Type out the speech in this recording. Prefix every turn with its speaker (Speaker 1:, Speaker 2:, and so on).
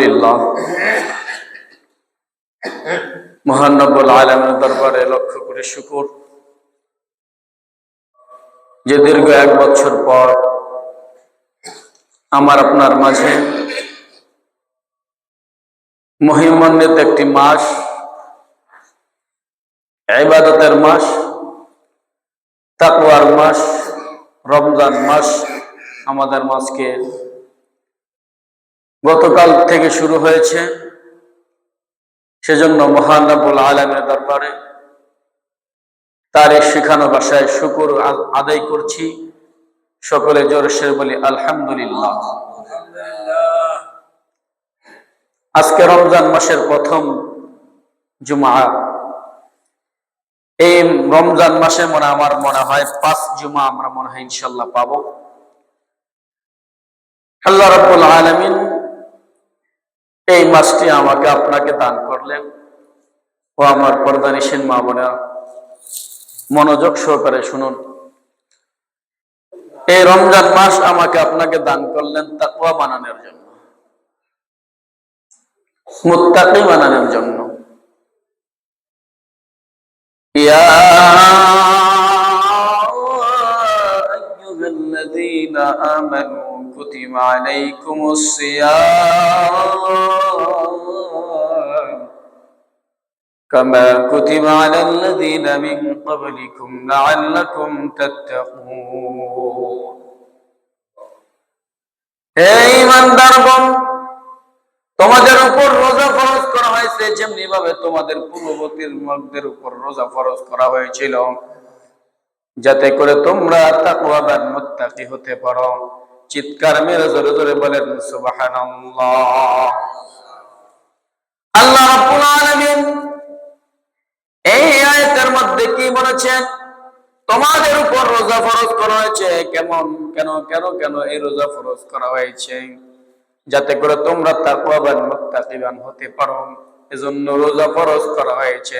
Speaker 1: আলহামদুলিল্লাহ, মহান রব্বুল আলামিনের দরবারে লক্ষ কোটি শুকর যে দীর্ঘ 1 বছর পর আমার আপনার মাঝে মহিমান্বিত একটি মাস, ইবাদতের মাস, তাকওয়ার মাস, রমজান মাস আমাদের মাঝকে গতকাল থেকে শুরু হয়েছে। সেজন্য মহান রব্বুল আলামিনের দরবারে তার এই শেখানো ভাষায় শুকর আদায় করছি। সকলে জোরে সে বলি আলহামদুলিল্লাহ। আজকে রমজান মাসের প্রথম জুমা। এই রমজান মাসে আমার মনে হয় 5 জুমা আমরা মনে হয় ইনশাল্লাহ পাবো। আল্লাহ রাব্বুল আলামিন এই মাসটি আমাকে আপনাকে দান করলেন। ও আমার পর্দানিশীন মা বোনেরা, মনোযোগ সহকারে শুনুন। এই রমজান মাস আমাকে আপনাকে দান করলেন তাকওয়া বানানোর জন্য, মুত্তাকি বানানোর জন্য। ইয়া আইয়ুহাল্লাযীনা আমানু কুতিবা আলাইকুমুস সিয়াম কামা কুতিবা আলাল্লাযীনা মিন ক্বাবলিকুম লাআল্লাকুম তাত্তাকুন। হে ঈমানদারগণ, তোমাদের উপর রোজা ফরজ করা হয়েছে যেমনি ভাবে তোমাদের পূর্ববর্তীদের উপর রোজা ফরজ করা হয়েছিল, যাতে করে তোমরা তাকওয়াবান মুত্তাকি হতে পারো। চিৎকার মেরে জোরে জোরে বলেন সুবহানাল্লাহ। আল্লাহ রাব্বুল আলামিন এই আয়াতের মধ্যে কি বলেছেন? তোমাদের উপর রোজা ফরজ করা হয়েছে। কেন এই রোজা ফরজ করা হয়েছে? যাতে করে তোমরা তাকওয়াবান মুত্তাকিবান হতে পারো, এজন্য রোজা ফরজ করা হয়েছে।